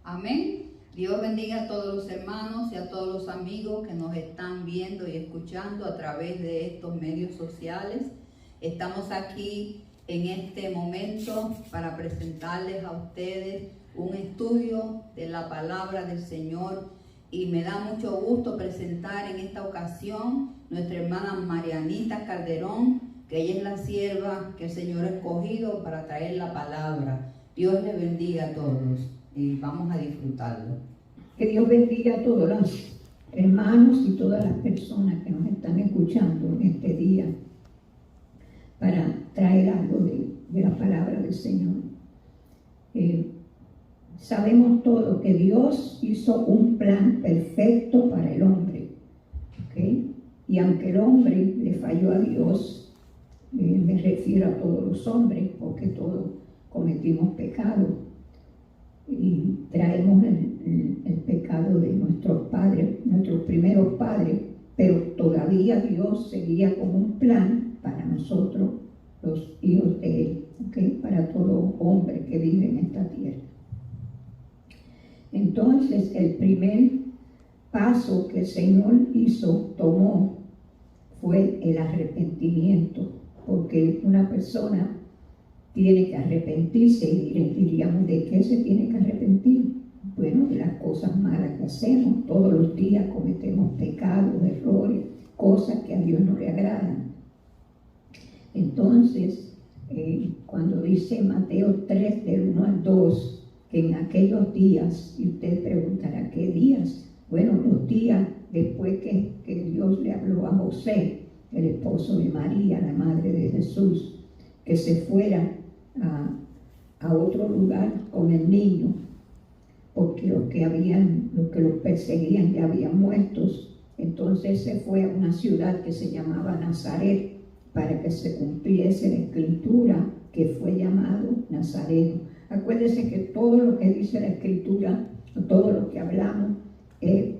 Amén. Dios bendiga a todos los hermanos y a todos los amigos que nos están viendo y escuchando a través de estos medios sociales. Estamos aquí en este momento para presentarles a ustedes un estudio de la palabra del Señor, y me da mucho gusto presentar en esta ocasión nuestra hermana Marianita Calderón, que ella es la sierva que el Señor ha escogido para traer la palabra. Dios les bendiga a todos y vamos a disfrutarlo. Que Dios bendiga a todos los hermanos y todas las personas que nos están escuchando en este día para traer algo de la palabra del Señor. Sabemos todos que Dios hizo un plan perfecto para el hombre, ¿okay? Y aunque el hombre le falló a Dios, me refiero a todos los hombres, porque todos cometimos pecado y traemos el pecado de nuestros padres, nuestros primeros padres, pero todavía Dios seguía con un plan para nosotros, los hijos de Él, ¿okay? Para todo hombre que vive en esta tierra. Entonces, el primer paso que el Señor tomó, fue el arrepentimiento, porque una persona tiene que arrepentirse, y diríamos, ¿de qué se tiene que arrepentir? Bueno, de las cosas malas que hacemos. Todos los días cometemos pecados, errores, cosas que a Dios no le agradan. Entonces, cuando dice Mateo 3, del 1 al 2, que en aquellos días, y usted preguntará, ¿qué días? Bueno, los días después que Dios le habló a José, el esposo de María, la madre de Jesús, que se fuera a otro lugar con el niño, porque los que los perseguían ya habían muertos. Entonces se fue a una ciudad que se llamaba Nazaret, para que se cumpliese la escritura, que fue llamado Nazareno. Acuérdese que todo lo que dice la escritura, todo lo que hablamos, es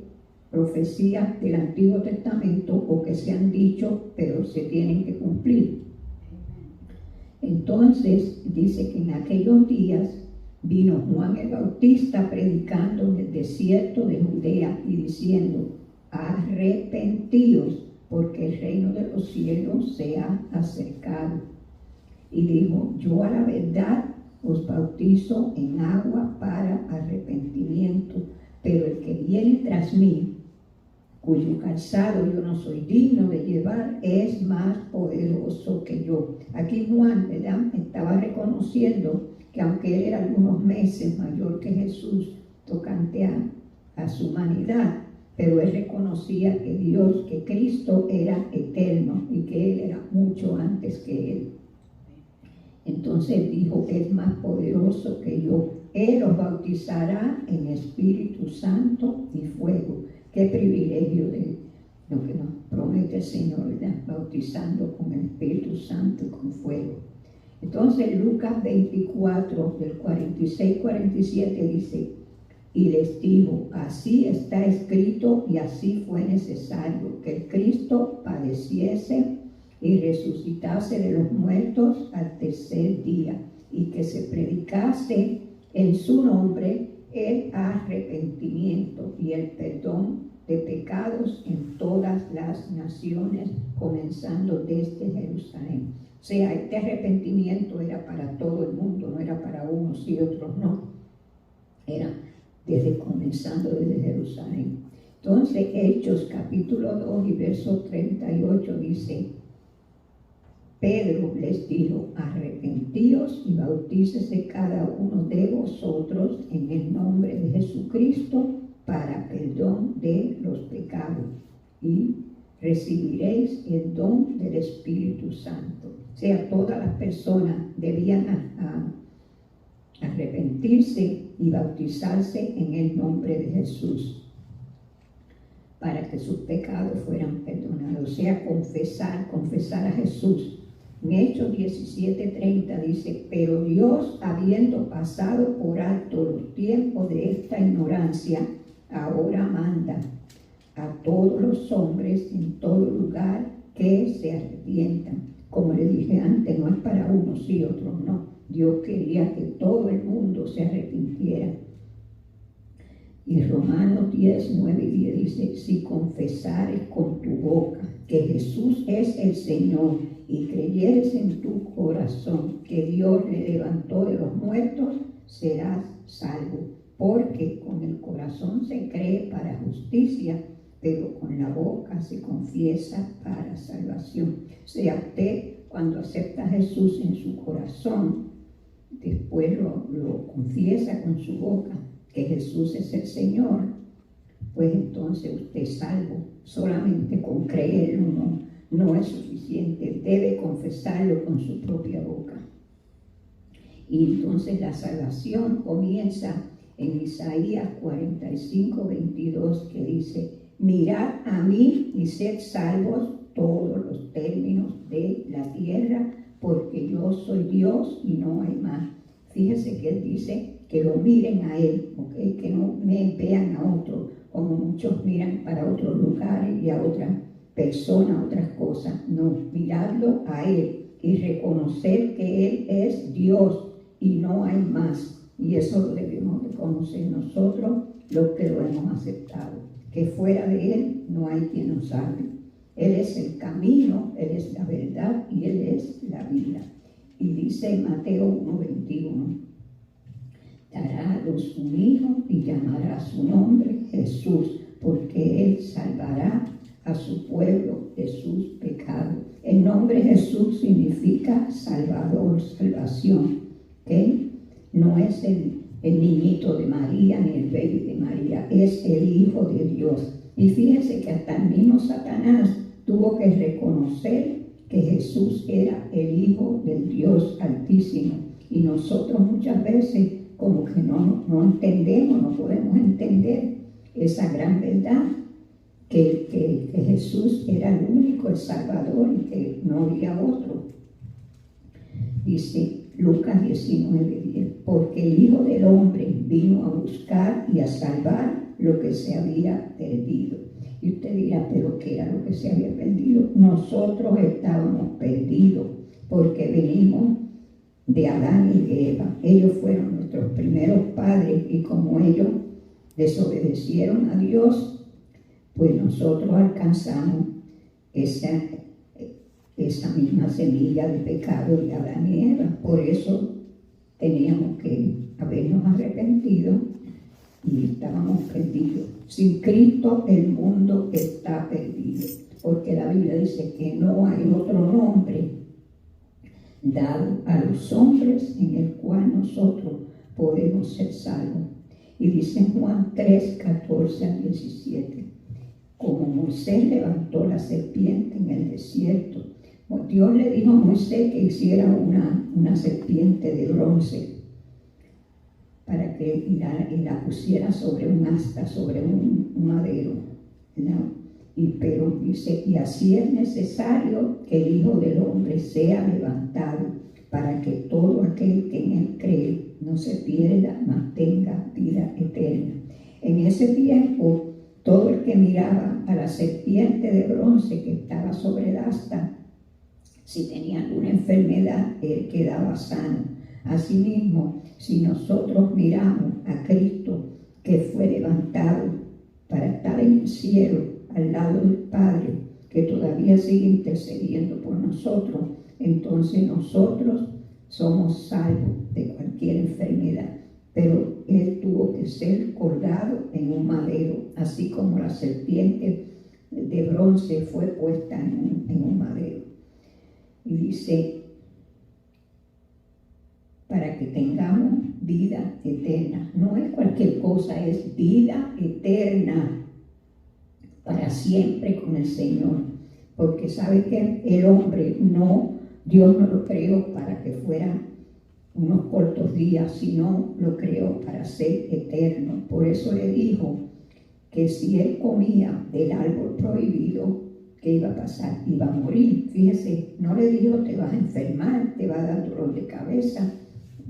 profecía del Antiguo Testamento, o que se han dicho, pero se tienen que cumplir. Entonces dice que en aquellos días vino Juan el Bautista predicando en el desierto de Judea y diciendo: arrepentíos, porque el reino de los cielos se ha acercado. Y dijo: yo a la verdad os bautizo en agua para arrepentimiento, pero el que viene tras mí, cuyo calzado yo no soy digno de llevar, es más poderoso que yo. Aquí Juan, ¿verdad?, estaba reconociendo que aunque él era algunos meses mayor que Jesús tocante a su humanidad, pero él reconocía que Dios, que Cristo era eterno y que él era mucho antes que él. Entonces dijo: es más poderoso que yo. Él os bautizará en Espíritu Santo y fuego. Qué privilegio de lo que nos promete el Señor, ¿verdad?, bautizando con el Espíritu Santo y con fuego. Entonces Lucas 24, del 46-47 dice: y les dijo: así está escrito y así fue necesario que el Cristo padeciese y resucitase de los muertos al tercer día, y que se predicase en su nombre el arrepentimiento y el perdón de pecados en todas las naciones, comenzando desde Jerusalén. O sea, este arrepentimiento era para todo el mundo, no era para unos y otros no. Era comenzando desde Jerusalén. Entonces, Hechos capítulo 2 y verso 38 dice: Pedro les dijo: arrepentíos y bautícese cada uno de vosotros en el nombre de Jesucristo para perdón de los pecados, y recibiréis el don del Espíritu Santo. O sea, todas las personas debían arrepentirse y bautizarse en el nombre de Jesús para que sus pecados fueran perdonados. O sea, confesar a Jesús. En Hechos 17:30 dice: pero Dios, habiendo pasado por alto los tiempos de esta ignorancia, ahora manda a todos los hombres en todo lugar que se arrepientan. Como le dije antes, no es para unos y otros no. Dios quería que todo el mundo se arrepintiera. Y Romanos 10, 9 y 10 dice, si confesares con tu boca que Jesús es el Señor y creyeres en tu corazón que Dios le levantó de los muertos, serás salvo. Porque con el corazón se cree para justicia, pero con la boca se confiesa para salvación. O sea, usted cuando acepta a Jesús en su corazón, después lo confiesa con su boca, que Jesús es el Señor, pues entonces usted es salvo. Solamente con creerlo no es suficiente, debe confesarlo con su propia boca. Y entonces la salvación comienza en Isaías 45, 22, que dice, mirad a mí y sed salvos todos los términos de la tierra, porque yo soy Dios y no hay más. Fíjese que él dice que lo miren a él, ¿okay? Que no me vean a otro, como muchos miran para otros lugares y a otras personas, a otras cosas. No, mirarlo a él y reconocer que él es Dios y no hay más. Y eso lo debemos de conocer nosotros, los que lo hemos aceptado, que fuera de él no hay quien nos salve. Él es el camino, él es la verdad y él es la vida. Y dice Mateo 1:21, dará a luz un hijo y llamará su nombre Jesús, porque él salvará a su pueblo de sus pecados. El nombre Jesús significa Salvador, salvación, ¿okay? No es el niñito de María ni el baby de María, es el Hijo de Dios. Y fíjense que hasta el mismo Satanás tuvo que reconocer que Jesús era el Hijo del Dios Altísimo. Y nosotros muchas veces como que no entendemos, no podemos entender esa gran verdad, que Jesús era el único, el Salvador, y que no había otro. Dice Lucas 19:10, porque el Hijo del Hombre vino a buscar y a salvar lo que se había perdido. Y usted dirá, ¿pero qué era lo que se había perdido? Nosotros estábamos perdidos porque venimos de Adán y de Eva. Ellos fueron nuestros primeros padres y como ellos desobedecieron a Dios, pues nosotros alcanzamos esa misma semilla de pecado de Adán y Eva. Por eso teníamos que habernos arrepentido y estábamos perdidos. Sin Cristo el mundo está perdido, porque la Biblia dice que no hay otro nombre dado a los hombres en el cual nosotros podemos ser salvos. Y dice Juan 3, 14 al 17, como Moisés levantó la serpiente en el desierto, Dios le dijo a Moisés que hiciera una serpiente de bronce para que la pusiera sobre un asta, sobre un madero, ¿no? Pero dice, y así es necesario que el Hijo del Hombre sea levantado, para que todo aquel que en él cree no se pierda, mas tenga vida eterna. En ese tiempo, todo el que miraba a la serpiente de bronce que estaba sobre el asta, si tenía alguna enfermedad, él quedaba sano. Asimismo, si nosotros miramos a Cristo, que fue levantado para estar en el cielo, al lado del Padre, que todavía sigue intercediendo por nosotros, entonces nosotros somos salvos de cualquier enfermedad. Pero él tuvo que ser colgado en un madero, así como la serpiente de bronce fue puesta en un madero. Y dice, para que tengamos vida eterna. No es cualquier cosa, es vida eterna para siempre con el Señor. Porque sabe que el hombre Dios no lo creó para que fueran unos cortos días, sino lo creó para ser eterno. Por eso le dijo que si él comía del árbol prohibido, ¿qué iba a pasar? Iba a morir. Fíjese, no le dijo te vas a enfermar, te va a dar dolor de cabeza,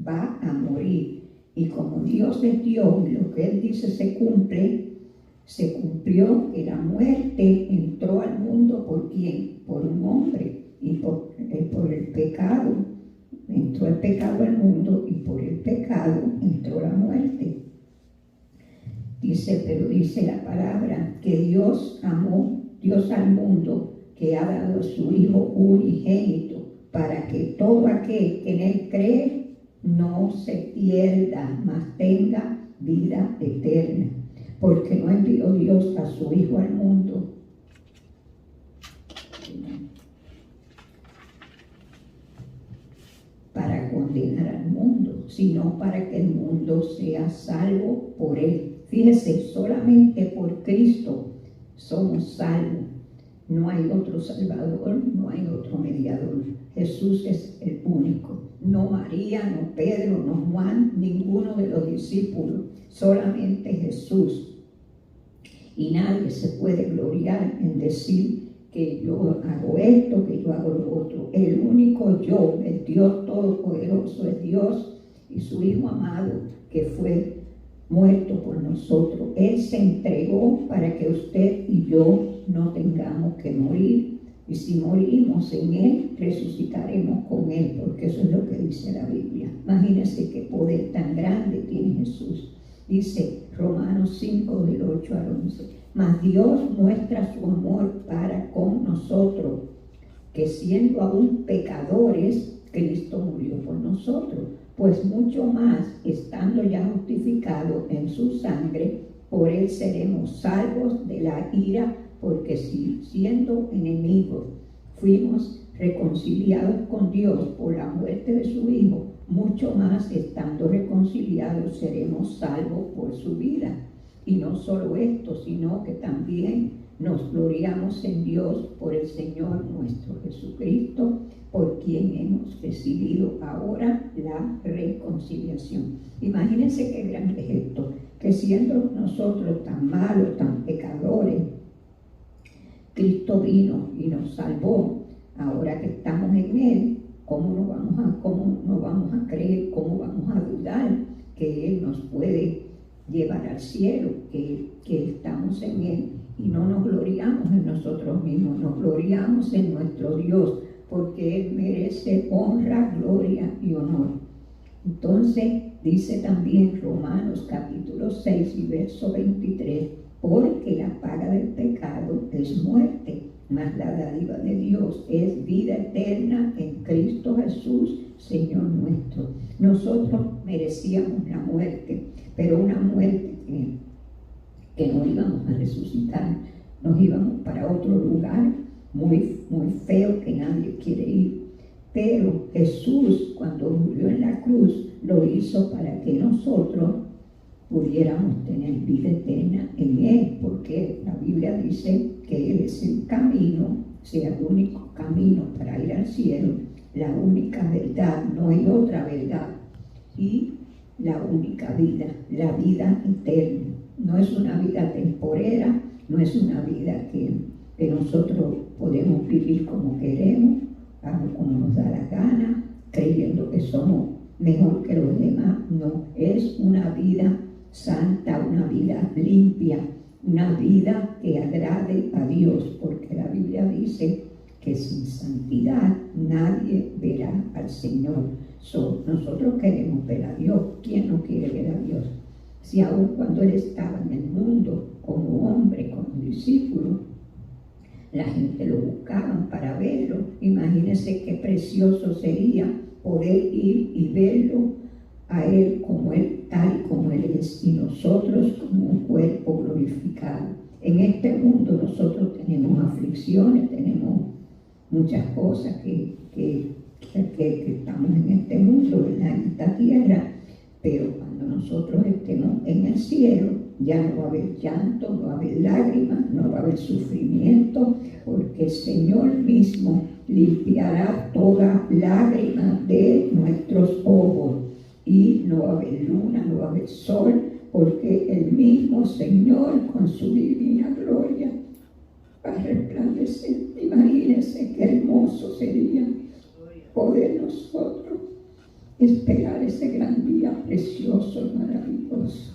va a morir. Y como Dios es Dios, lo que él dice se cumple. Se cumplió que la muerte entró al mundo ¿por quién? Por un hombre, y por el pecado entró el pecado al mundo, y por el pecado entró la muerte. Dice pero dice la palabra que Dios amó, Dios al mundo, que ha dado a su Hijo unigénito, para que todo aquel que en Él cree no se pierda, mas tenga vida eterna. Porque no envió Dios a su Hijo al mundo para condenar al mundo, sino para que el mundo sea salvo por Él. Fíjese, solamente por Cristo somos salvos. No hay otro Salvador, no hay otro mediador. Jesús es el único. No María, no Pedro, no Juan, ninguno de los discípulos. Solamente Jesús. Y nadie se puede gloriar en decir que yo hago esto, que yo hago lo otro. El único yo, el Dios Todopoderoso, es Dios y su Hijo amado que fue muerto por nosotros. Él se entregó para que usted y yo no tengamos que morir. Y si morimos en Él, resucitaremos con Él, porque eso es lo que dice la Biblia. Imagínense qué poder tan grande tiene Jesús. Dice Romanos 5, del 8 al 11. Mas Dios muestra su amor para con nosotros, que siendo aún pecadores, Cristo murió por nosotros. Pues mucho más, estando ya justificados en su sangre, por Él seremos salvos de la ira, porque si siendo enemigos fuimos reconciliados con Dios por la muerte de su Hijo, mucho más, estando reconciliados, seremos salvos por su vida. Y no solo esto, sino que también nos gloriamos en Dios por el Señor nuestro Jesucristo, por quien hemos recibido ahora la reconciliación. Imagínense qué grande es esto, que siendo nosotros tan malos, tan pecadores, Cristo vino y nos salvó. Ahora que estamos en Él, ¿cómo no vamos a creer, cómo vamos a dudar que Él nos puede llevar al cielo, que estamos en Él? Y no nos gloriamos en nosotros mismos, nos gloriamos en nuestro Dios, porque Él merece honra, gloria y honor. Entonces dice también Romanos capítulo 6 y verso 23, porque la paga del pecado es muerte, mas la dádiva de Dios es vida eterna en Cristo Jesús, Señor nuestro. Nosotros merecíamos la muerte, pero una muerte que no íbamos a resucitar, nos íbamos para otro lugar muy, muy feo que nadie quiere ir. Pero Jesús, cuando murió en la cruz, lo hizo para que nosotros pudiéramos tener vida eterna en Él, porque la Biblia dice que Él es el camino, sea el único camino para ir al cielo, la única verdad, no hay otra verdad, y la única vida, la vida eterna. No es una vida temporera, no es una vida que nosotros podemos vivir como queremos, como nos da la gana, creyendo que somos mejor que los demás. No, es una vida santa, una vida limpia, una vida que agrade a Dios, porque la Biblia dice que sin santidad nadie verá al Señor. Nosotros queremos ver a Dios. ¿Quién no quiere ver a Dios? Si aún cuando Él estaba en el mundo, como hombre, como discípulo, la gente lo buscaba para verlo. Imagínense qué precioso sería poder ir y verlo a Él como Él, tal y como Él es, y nosotros como un cuerpo glorificado. En este mundo nosotros tenemos aflicciones, tenemos muchas cosas que estamos en este mundo, en esta tierra, pero cuando nosotros estemos en el cielo, ya no va a haber llanto, no va a haber lágrimas, no va a haber sufrimiento, porque el Señor mismo limpiará toda lágrima de nuestros ojos. Y no va a haber luna, no va a haber sol, porque el mismo Señor con su divina gloria va a resplandecer. Imagínense qué hermoso sería poder nosotros esperar ese gran día precioso y maravilloso.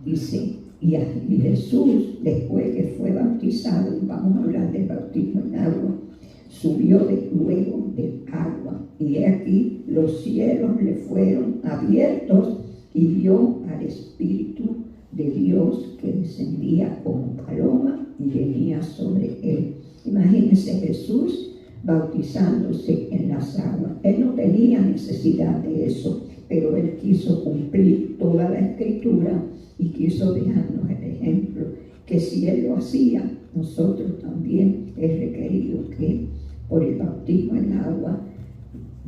Dice, y Jesús, después que fue bautizado, y vamos a hablar del bautismo en agua, subió luego del agua, y he aquí los cielos le fueron abiertos, y vio al Espíritu de Dios que descendía como paloma y venía sobre él. Imagínense Jesús bautizándose en las aguas. Él no tenía necesidad de eso, pero él quiso cumplir toda la escritura y quiso dejarnos el ejemplo, que si él lo hacía, nosotros también es requerido que por el bautismo en agua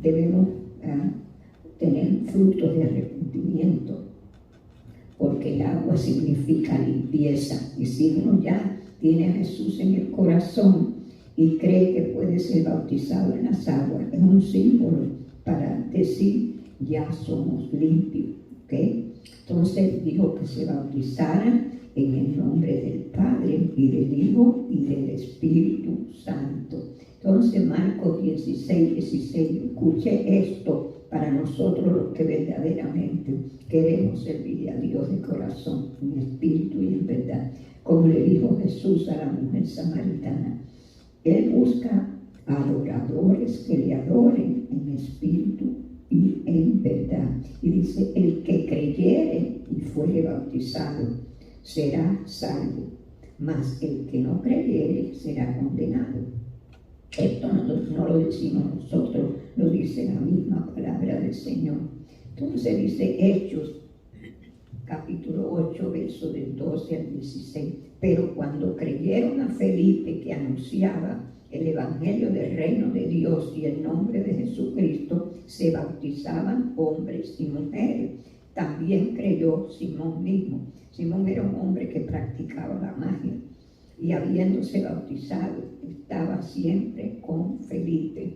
debemos tener frutos de arrepentimiento, porque el agua significa limpieza, y si uno ya tiene a Jesús en el corazón y cree que puede ser bautizado en las aguas, es un símbolo para decir ya somos limpios, ¿ok? Entonces dijo que se bautizaran en el nombre del Padre y del Hijo y del Espíritu Santo. Entonces Marcos 16, escuche esto para nosotros los que verdaderamente queremos servir a Dios de corazón, en espíritu y en verdad. Como le dijo Jesús a la mujer samaritana, Él busca adoradores que le adoren en espíritu y en verdad. Y dice, el que creyere y fuere bautizado será salvo, mas el que no creyere será condenado. Esto no lo decimos nosotros, lo dice la misma palabra del Señor. Entonces dice Hechos, capítulo 8, verso del 12 al 16. Pero cuando creyeron a Felipe que anunciaba el evangelio del reino de Dios y el nombre de Jesucristo, se bautizaban hombres y mujeres. También creyó Simón mismo. Simón era un hombre que practicaba la magia y habiéndose bautizado estaba siempre con Felipe.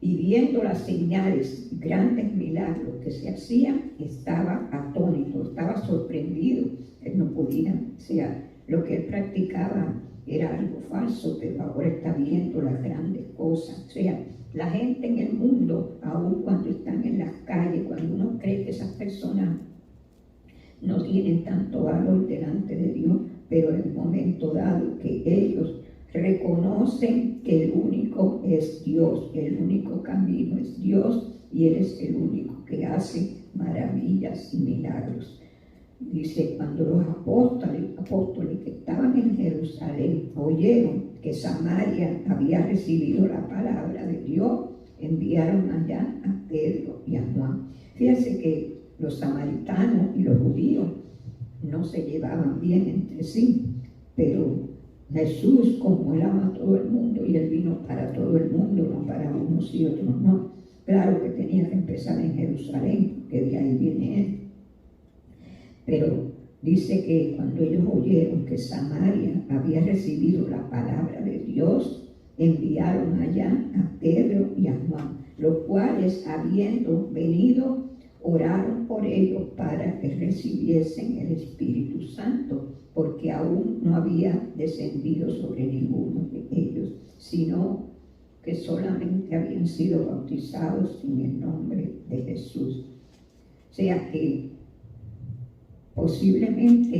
Y viendo las señales y grandes milagros que se hacían, estaba atónito, estaba sorprendido. Él no podía, o sea, lo que él practicaba era algo falso, pero ahora está viendo las grandes cosas. O sea, la gente en el mundo, aun cuando están en las calles, cuando uno cree que esas personas no tienen tanto valor delante de Dios, pero en el momento dado que ellos reconocen que el único es Dios, el único camino es Dios y Él es el único que hace maravillas y milagros. Dice, cuando los apóstoles que estaban en Jerusalén oyeron que Samaria había recibido la palabra de Dios, enviaron allá a Pedro y a Juan. Fíjense que los samaritanos y los judíos no se llevaban bien entre sí, pero Jesús, como Él ama a todo el mundo y Él vino para todo el mundo, no para unos y otros no. Claro que tenía que empezar en Jerusalén, que de ahí viene Él. Pero dice que cuando ellos oyeron que Samaria había recibido la palabra de Dios, enviaron allá a Pedro y a Juan, los cuales, habiendo venido, oraron por ellos para que recibiesen el Espíritu Santo, porque aún no había descendido sobre ninguno de ellos, sino que solamente habían sido bautizados en el nombre de Jesús. O sea que posiblemente,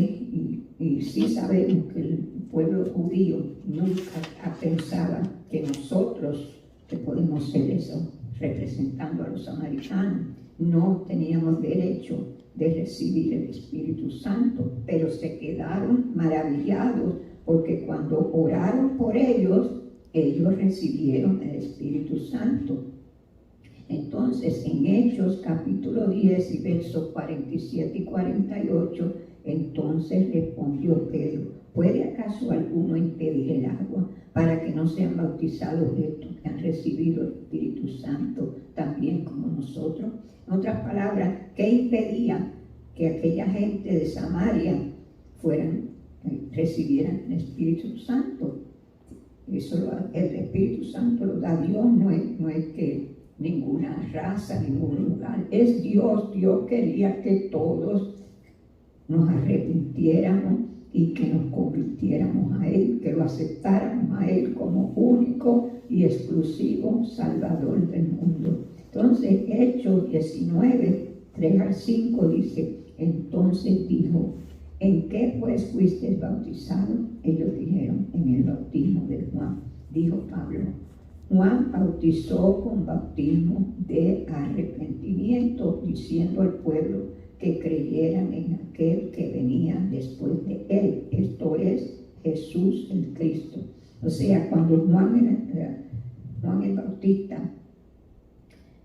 y sí sabemos que el pueblo judío nunca pensaba que nosotros, que podemos ser eso, representando a los samaritanos, no teníamos derecho de recibir el Espíritu Santo, pero se quedaron maravillados porque cuando oraron por ellos, ellos recibieron el Espíritu Santo. Entonces, en Hechos capítulo 10 y versos 47 y 48, entonces respondió Pedro, ¿puede acaso alguno impedir el agua para que no sean bautizados estos que han recibido el Espíritu Santo también como nosotros? En otras palabras, ¿qué impedía que aquella gente de Samaria recibieran el Espíritu Santo? El Espíritu Santo lo da Dios, no es que ninguna raza, ningún lugar, es Dios. Dios quería que todos nos arrepintiéramos y que nos convirtiéramos a Él, que lo aceptáramos a Él como único y exclusivo Salvador del mundo. Entonces, Hechos 19, 3 al 5 dice, entonces dijo, ¿en qué pues fuisteis bautizados? Ellos dijeron, en el bautismo de Juan. Dijo Pablo, Juan bautizó con bautismo de arrepentimiento, diciendo al pueblo que creyeran en aquel que venía después de él, esto es, Jesús el Cristo. O sea, cuando Juan el Bautista,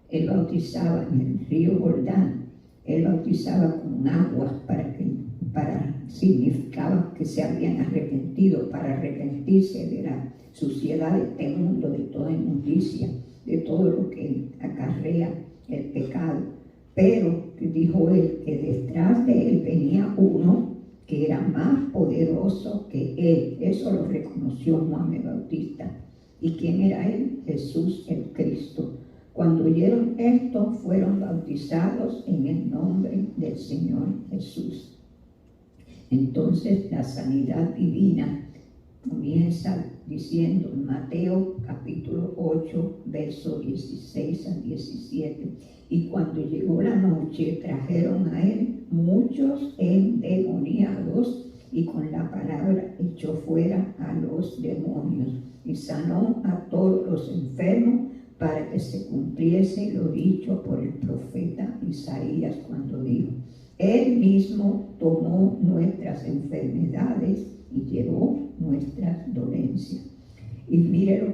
él bautizaba en el río Jordán, él bautizaba con agua significaba que se habían arrepentido, para arrepentirse de la suciedad de este mundo, de toda inmundicia, de todo lo que acarrea el pecado. Pero dijo él que detrás de él venía uno que era más poderoso que él. Eso lo reconoció Juan el Bautista. ¿Y quién era él? Jesús el Cristo. Cuando oyeron esto, fueron bautizados en el nombre del Señor Jesús. Entonces la sanidad divina comienza diciendo en Mateo capítulo 8, versos 16 al 17. Y cuando llegó la noche, trajeron a él muchos endemoniados, y con la palabra echó fuera a los demonios, y sanó a todos los enfermos, para que se cumpliese lo dicho por el profeta Isaías cuando dijo: Él mismo tomó nuestras enfermedades y llevó nuestras dolencias. Y mire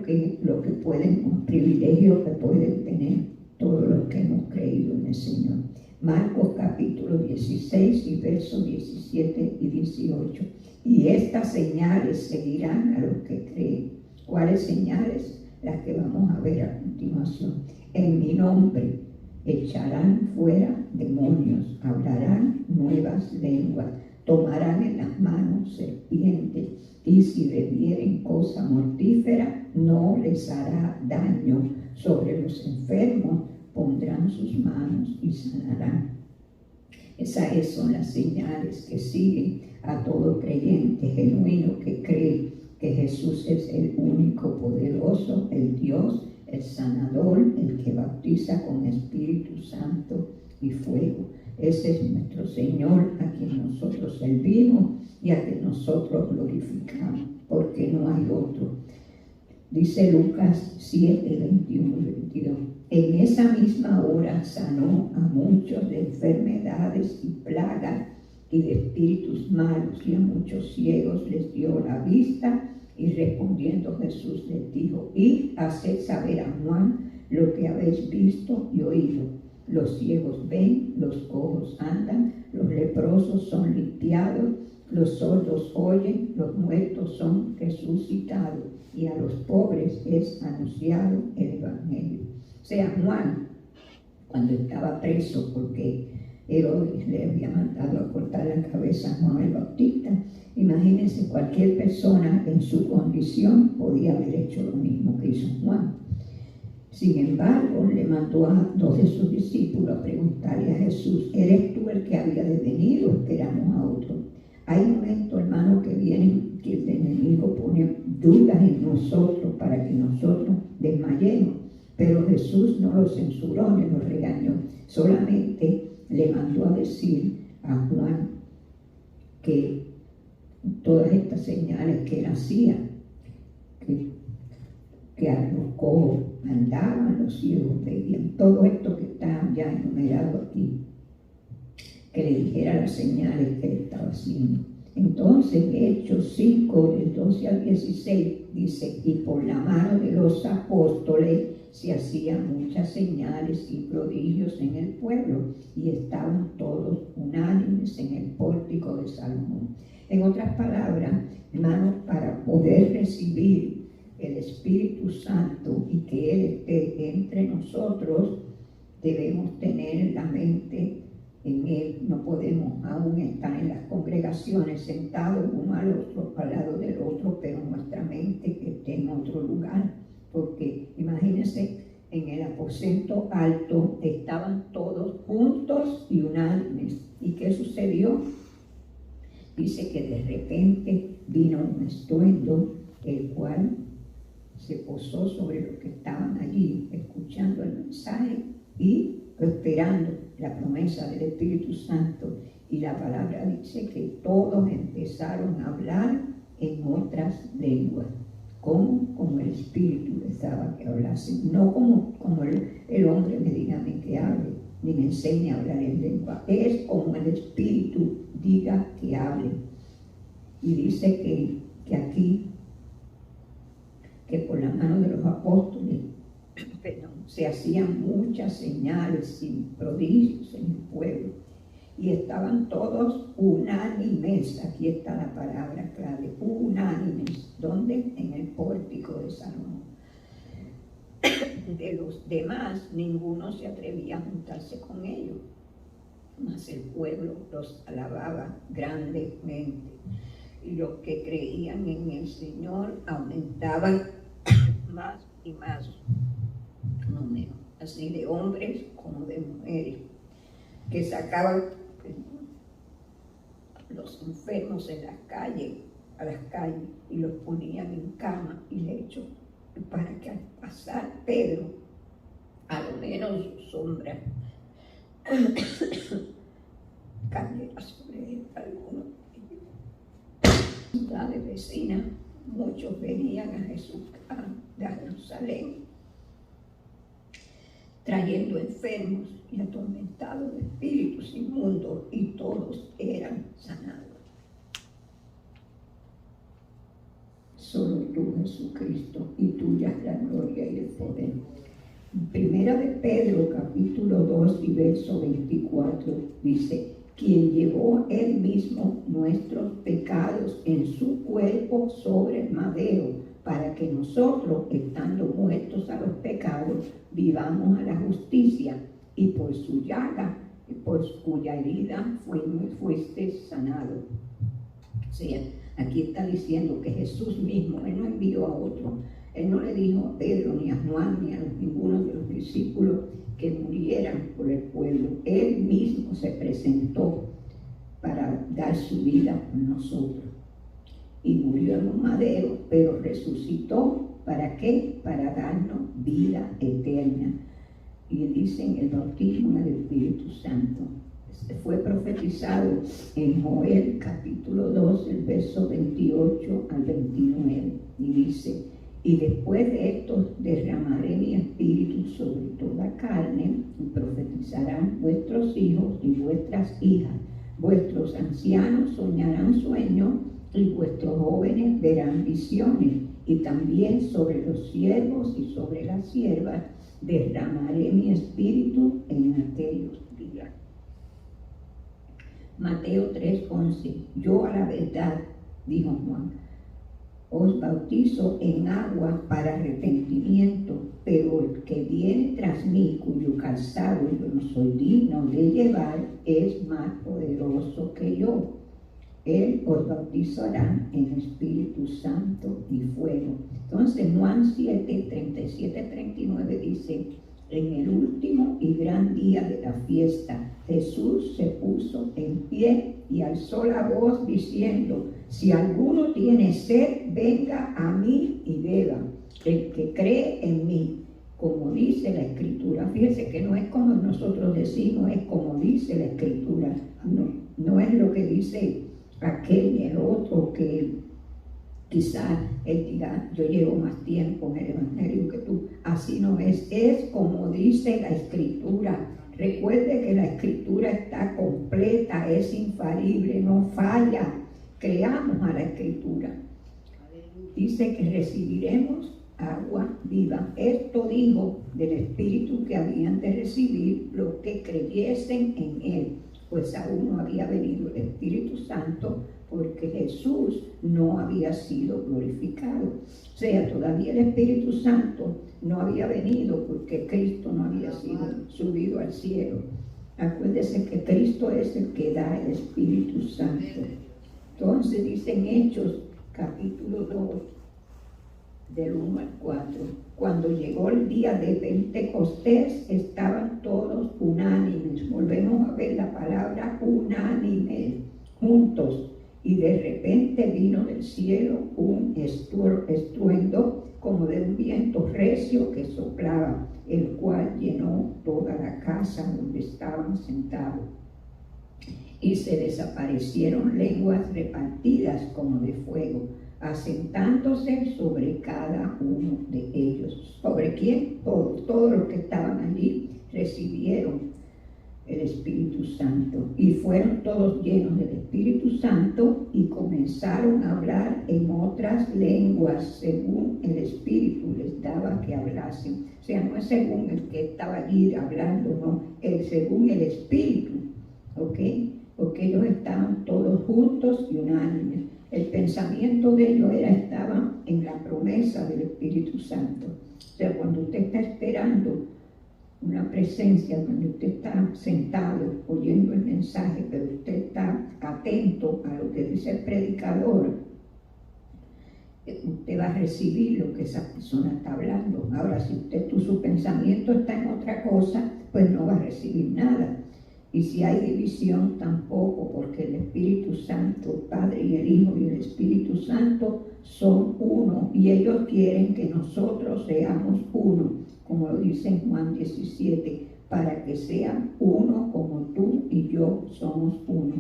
lo que pueden, un privilegio que pueden tener todos los que hemos creído en el Señor. Marcos capítulo 16 y versos 17 y 18. Y estas señales seguirán a los que creen. ¿Cuáles señales? Las que vamos a ver a continuación. En mi nombre echarán fuera demonios, hablarán nuevas lenguas, tomarán en las manos serpientes, y si bebieren cosa mortífera no les hará daño. Sobre los enfermos pondrán sus manos y sanarán. Esas son las señales que siguen a todo creyente genuino que cree que Jesús es el único poderoso, el Dios, el sanador, el que bautiza con Espíritu Santo y fuego. Ese es nuestro Señor, a quien nosotros servimos y a quien nosotros glorificamos, porque no hay otro. Dice Lucas 7, 21 y 22. En esa misma hora sanó a muchos de enfermedades y plagas y de espíritus malos, y a muchos ciegos les dio la vista. Y respondiendo Jesús les dijo: Id, haced saber a Juan lo que habéis visto y oído. Los ciegos ven, los cojos andan, los leprosos son limpiados, los sordos oyen, los muertos son resucitados, y a los pobres es anunciado el Evangelio. O sea, Juan, cuando estaba preso porque Herodes le había mandado a cortar la cabeza a Juan el Bautista, imagínense, cualquier persona en su condición podía haber hecho lo mismo que hizo Juan. Sin embargo, le mandó a dos de sus discípulos a preguntarle a Jesús: ¿eres tú el que había de venir o esperamos a otro? Hay momentos, hermanos, que vienen que el enemigo pone dudas en nosotros para que nosotros desmayemos. Pero Jesús no lo censuró ni lo regañó. Solamente le mandó a decir a Juan que todas estas señales que él hacía, que a los cojos andaban, los ciegos veían, todo esto que está ya enumerado aquí, que le dijera las señales que él estaba haciendo. Entonces, Hechos 5, del 12 al 16, dice: y por la mano de los apóstoles se hacían muchas señales y prodigios en el pueblo, y estaban todos unánimes en el pórtico de Salomón. En otras palabras, hermanos, para poder recibir el Espíritu Santo y que Él esté entre nosotros, debemos tener la mente en Él. No podemos aún estar en las congregaciones sentados uno al otro, al lado del otro, pero nuestra mente que esté en otro lugar. Porque imagínense, en el aposento alto estaban todos juntos y unánimes. ¿Y qué sucedió? Dice que de repente vino un estruendo, el cual se posó sobre los que estaban allí, escuchando el mensaje y esperando la promesa del Espíritu Santo. Y la palabra dice que todos empezaron a hablar en otras lenguas, como el Espíritu les daba que hablasen, no como el hombre me diga a mí que hable, ni me enseñe a hablar en lengua. Es como el Espíritu diga que hable. Y dice que aquí, que por la mano de los apóstoles, se hacían muchas señales y prodigios en el pueblo. Y estaban todos unánimes. Aquí está la palabra clave, unánimes. ¿Dónde? En el pórtico de Salomón. De los demás, ninguno se atrevía a juntarse con ellos, mas el pueblo los alababa grandemente. Y los que creían en el Señor aumentaban más y más número, así de hombres como de mujeres, que sacaban los enfermos en las calles, a las calles, y los ponían en cama y lecho, para que al pasar Pedro, a lo menos su sombra cayera sobre él. Algunos ciudades vecinas, muchos venían a Jesús, de Jerusalén, trayendo enfermos y atormentados de espíritus inmundos, y todos eran sanados. Solo tú, Jesucristo, y tuya es la gloria y el poder. Primera de Pedro, capítulo 2 y verso 24, dice: quien llevó él mismo nuestros pecados en su cuerpo sobre el madero, para que nosotros, estando muertos a los pecados, vivamos a la justicia, y por su llaga, por cuya herida fuiste sanado. O sea, aquí está diciendo que Jesús mismo, Él no envió a otro. Él no le dijo a Pedro, ni a Juan, ni a ninguno de los discípulos que murieran por el pueblo. Él mismo se presentó para dar su vida por nosotros. Y murió en un madero, pero resucitó. ¿Para qué? Para darnos vida eterna. Y dicen el bautismo del Espíritu Santo. Fue profetizado en Joel capítulo 2, el verso 28 al 29. Y dice: y después de esto derramaré mi espíritu sobre toda carne, y profetizarán vuestros hijos y vuestras hijas. Vuestros ancianos soñarán sueños, y vuestros jóvenes verán visiones. Y también sobre los siervos y sobre las siervas derramaré mi espíritu en aquellos días. Mateo 3:11. Yo a la verdad, dijo Juan, os bautizo en agua para arrepentimiento, pero el que viene tras mí, cuyo calzado yo no soy digno de llevar, es más poderoso que yo. Él os bautizará en Espíritu Santo y fuego. Entonces Juan 7, 37, 39 dice: en el último y gran día de la fiesta, Jesús se puso en pie y alzó la voz diciendo: si alguno tiene sed, venga a mí y beba. El que cree en mí, como dice la Escritura. Fíjese que no es como nosotros decimos, es como dice la Escritura. No es lo que dice aquel y el otro, que quizás él diga: yo llevo más tiempo en el Evangelio que tú. Así no es, es como dice la Escritura. Recuerde que la Escritura está completa, es infalible, no falla. Creamos a la Escritura. Dice que recibiremos agua viva. Esto dijo del Espíritu que habían de recibir los que creyesen en Él, pues aún no había venido el Espíritu Santo, porque Jesús no había sido glorificado. O sea, todavía el Espíritu Santo no había venido, porque Cristo no había sido subido al cielo. Acuérdese que Cristo es el que da el Espíritu Santo. Entonces dice en Hechos capítulo 2, del 1 al 4, cuando llegó el día de Pentecostés, estaban todos unánimes. Volvemos a ver la palabra unánime, juntos. Y de repente vino del cielo un estruendo como de un viento recio que soplaba, el cual llenó toda la casa donde estaban sentados. Y se desaparecieron lenguas repartidas como de fuego, asentándose sobre cada uno de ellos. ¿Sobre quién? Todos los que estaban allí recibieron el Espíritu Santo. Y fueron todos llenos del Espíritu Santo y comenzaron a hablar en otras lenguas según el Espíritu les daba que hablasen. O sea, no es según el que estaba allí hablando, no, es según el Espíritu, ¿ok? Porque ellos estaban todos juntos y unánimes. El pensamiento de ellos estaba en la promesa del Espíritu Santo. O sea, cuando usted está esperando una presencia, cuando usted está sentado oyendo el mensaje, pero usted está atento a lo que dice el predicador, usted va a recibir lo que esa persona está hablando. Ahora, si su pensamiento está en otra cosa, pues no va a recibir nada. Y si hay división, tampoco, porque el Espíritu Santo, el Padre y el Hijo y el Espíritu Santo son uno, y ellos quieren que nosotros seamos uno, como lo dice en Juan 17, para que sean uno como tú y yo somos uno.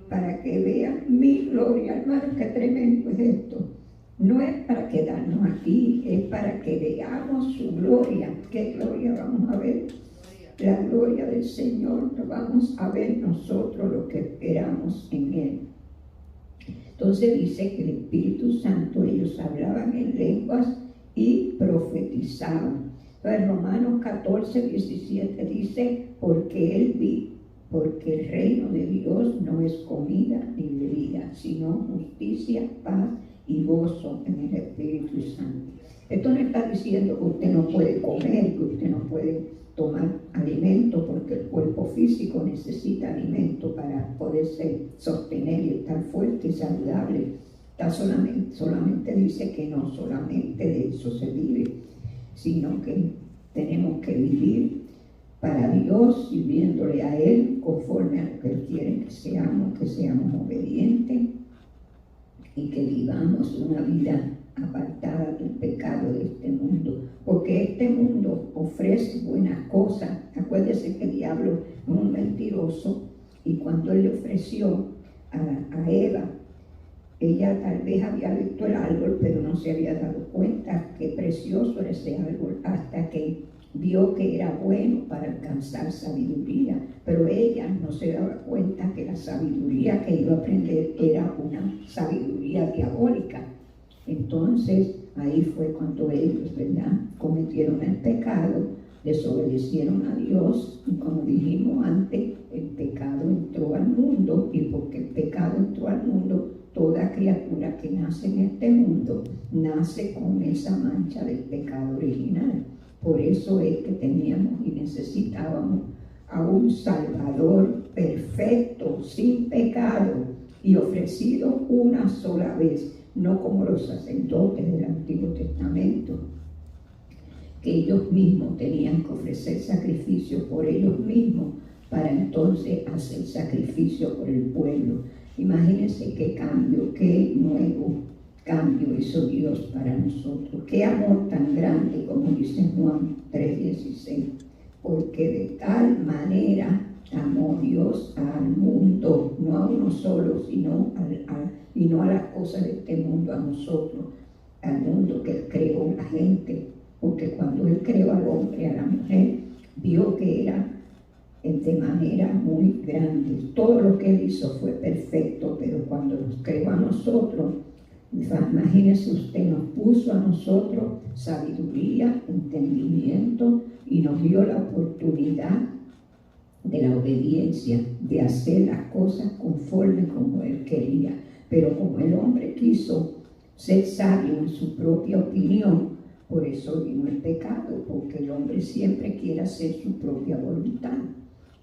Para que vean mi gloria, hermano, qué tremendo es esto. No es para quedarnos aquí, es para que veamos su gloria. ¿Qué gloria vamos a ver? La gloria del Señor, lo vamos a ver nosotros lo que esperamos en Él. Entonces dice que el Espíritu Santo, ellos hablaban en lenguas y profetizaban. Entonces Romanos 14, 17 dice, porque el reino de Dios no es comida ni bebida, sino justicia, paz y gozo en el Espíritu Santo. Esto no está diciendo que usted no puede comer, que usted no puede tomar alimento, porque el cuerpo físico necesita alimento para poderse sostener y estar fuerte y saludable. Solamente dice que no solamente de eso se vive, sino que tenemos que vivir para Dios, sirviéndole a Él conforme a lo que Él quiere que seamos obedientes y que vivamos una vida apartada del pecado de este mundo, porque este mundo ofrece buenas cosas. Acuérdese que el diablo es un mentiroso, y cuando él le ofreció a Eva, ella tal vez había visto el árbol, pero no se había dado cuenta qué precioso era ese árbol, hasta que vio que era bueno para alcanzar sabiduría, pero ella no se daba cuenta que la sabiduría que iba a aprender era una sabiduría diabólica. Entonces, ahí fue cuando ellos, ¿verdad?, cometieron el pecado, desobedecieron a Dios, y como dijimos antes, el pecado entró al mundo, y porque el pecado entró al mundo, toda criatura que nace en este mundo, nace con esa mancha del pecado original. Por eso es que teníamos y necesitábamos a un Salvador perfecto, sin pecado, y ofrecido una sola vez, no como los sacerdotes del Antiguo Testamento, que ellos mismos tenían que ofrecer sacrificio por ellos mismos para entonces hacer sacrificio por el pueblo. Imagínense qué cambio, qué nuevo cambio hizo Dios para nosotros. Qué amor tan grande, como dice Juan 3:16, porque de tal manera amó Dios al mundo, no a uno solo, sino y no a las cosas de este mundo, a nosotros, al mundo que Él creó, la gente, porque cuando Él creó al hombre, a la mujer, vio que era de manera muy grande. Todo lo que Él hizo fue perfecto, pero cuando nos creó a nosotros, imagínese usted, nos puso a nosotros sabiduría, entendimiento, y nos dio la oportunidad de la obediencia, de hacer las cosas conforme como Él quería. Pero como el hombre quiso ser sabio en su propia opinión, por eso vino el pecado, porque el hombre siempre quiere hacer su propia voluntad.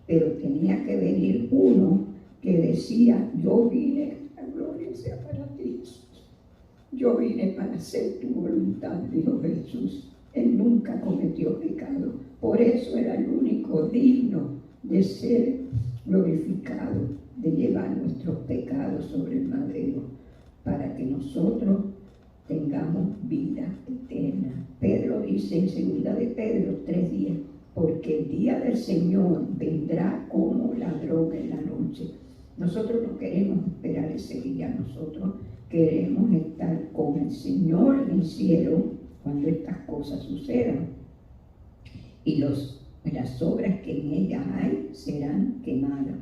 Pero tenía que venir uno que decía, yo vine, la gloria sea para ti, yo vine para hacer tu voluntad, dijo Jesús. Él nunca cometió pecado, por eso era el único digno de ser glorificado, de llevar nuestros pecados sobre el madero, para que nosotros tengamos vida eterna. Pedro dice en 2 de Pedro 3:10, porque el día del Señor vendrá como ladrón en la noche. Nosotros no queremos esperar ese día, nosotros queremos estar con el Señor en el cielo cuando estas cosas sucedan. Y los y las obras que en ella hay serán quemadas.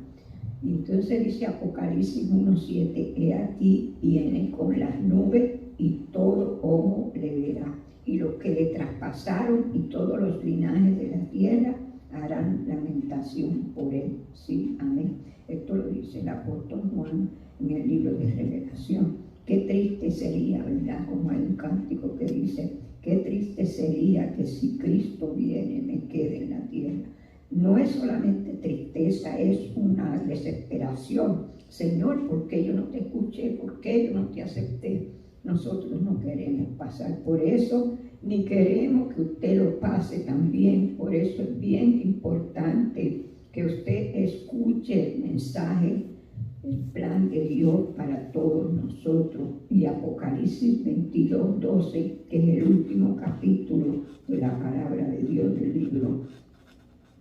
Y entonces dice Apocalipsis 1:7, he aquí viene con las nubes y todo ojo le verá. Y los que le traspasaron y todos los linajes de la tierra harán lamentación por él. Sí, amén. Esto lo dice el apóstol Juan en el libro de Revelación. Qué triste sería, ¿verdad? Como hay un cántico que dice, qué triste sería que si Cristo viene me quede en la tierra. No es solamente tristeza, es una desesperación. Señor, ¿por qué yo no te escuché? ¿Por qué yo no te acepté? Nosotros no queremos pasar por eso, ni queremos que usted lo pase también. Por eso es bien importante que usted escuche el mensaje, el plan de Dios para todos nosotros. Y Apocalipsis 22:12, que es el último capítulo de la palabra de Dios del libro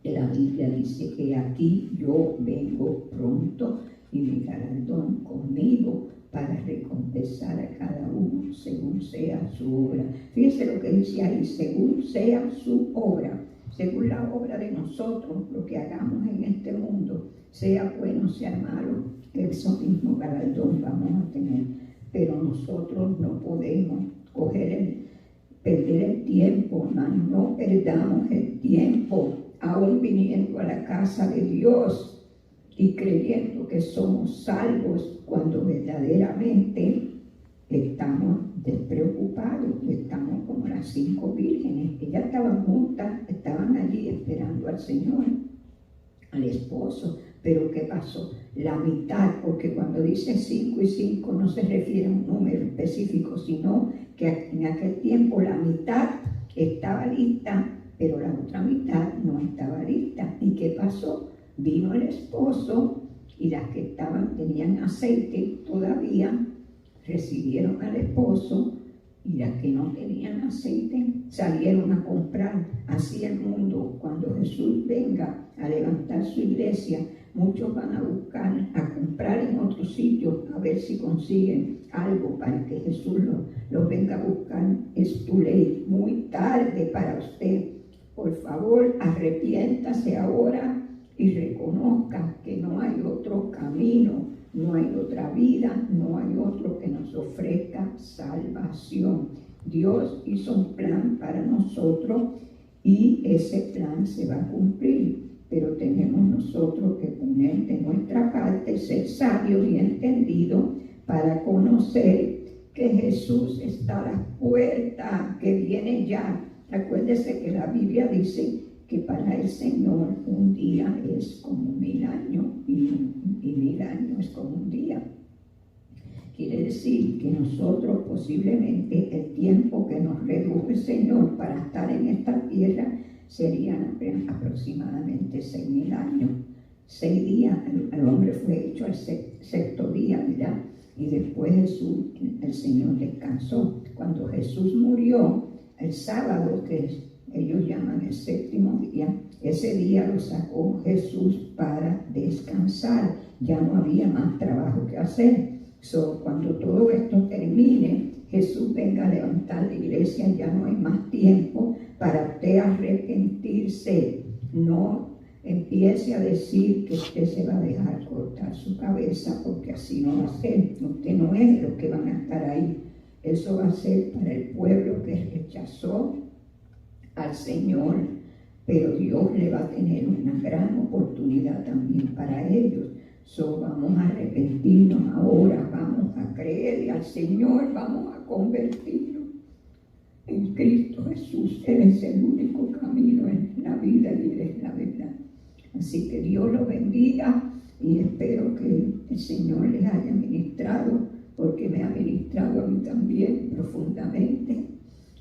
de la Biblia, dice que aquí yo vengo pronto y mi galardón conmigo para recompensar a cada uno según sea su obra. Fíjense lo que dice ahí, según sea su obra, según la obra de nosotros, lo que hagamos en este mundo, sea bueno, sea malo, eso mismo galardón vamos a tener. Pero nosotros no podemos perder el tiempo, hermano, no perdamos el tiempo, aún viniendo a la casa de Dios y creyendo que somos salvos cuando verdaderamente estamos despreocupados, estamos como las 5 vírgenes. Ellas estaban juntas, estaban allí esperando al Señor, al esposo. Pero ¿qué pasó? La mitad, porque cuando dice 5 y 5 no se refiere a un número específico, sino que en aquel tiempo la mitad estaba lista, pero la otra mitad no estaba lista. ¿Y qué pasó? Vino el esposo y las que tenían aceite todavía recibieron al esposo, y las que no tenían aceite salieron a comprar. Así el mundo, cuando Jesús venga a levantar su iglesia, muchos van a buscar, a comprar en otros sitios, a ver si consiguen algo para que Jesús los venga a buscar. Es tu ley, muy tarde para usted. Por favor, arrepiéntase ahora y reconozca que no hay otro camino, no hay otra vida, no hay otro que nos ofrezca salvación. Dios hizo un plan para nosotros y ese plan se va a cumplir, pero tenemos nosotros que poner de nuestra parte, ser sabios y entendidos para conocer que Jesús está a la puerta, que viene ya. Acuérdese que la Biblia dice que para el Señor un día es como 1000 años y 1000 años es como un día. Quiere decir que nosotros posiblemente el tiempo que nos redujo el Señor para estar en esta tierra serían aproximadamente 6000 años. 6 días, el hombre fue hecho al sexto día, ¿verdad? Y después el Señor descansó. Cuando Jesús murió, el sábado, que ellos llaman el séptimo día, ese día lo sacó Jesús para descansar. Ya no había más trabajo que hacer. Cuando todo esto termine, Jesús venga a levantar la iglesia, ya no hay más tiempo para usted arrepentirse. No empiece a decir que usted se va a dejar cortar su cabeza, porque así no va a ser. Usted no es de los que van a estar ahí. Eso va a ser para el pueblo que rechazó al Señor, pero Dios le va a tener una gran oportunidad también para ellos. Vamos a arrepentirnos ahora, vamos a creerle al Señor, vamos a convertirnos en Cristo Jesús. Él es el único camino, en la vida y Él es la verdad. Así que Dios los bendiga y espero que el Señor les haya ministrado, porque me ha ministrado a mí también profundamente.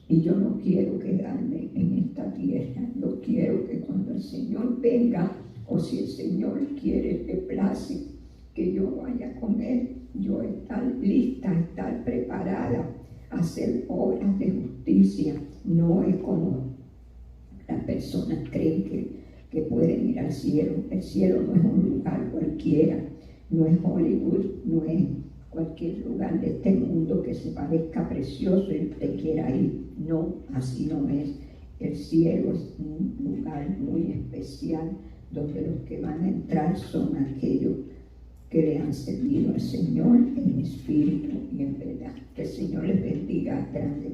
Y yo no quiero quedarme en esta tierra. Yo quiero que cuando el Señor venga, o si el Señor quiere, le place que yo vaya con Él, yo estar lista, estar preparada a hacer obras de justicia. No es como las personas creen que pueden ir al cielo. El cielo no es un lugar cualquiera, no es Hollywood, no es cualquier lugar de este mundo que se parezca precioso y usted quiera ir. No, así no es. El cielo es un lugar muy especial donde los que van a entrar son aquellos que le han servido al Señor en espíritu y en verdad. Que el Señor les bendiga grandemente.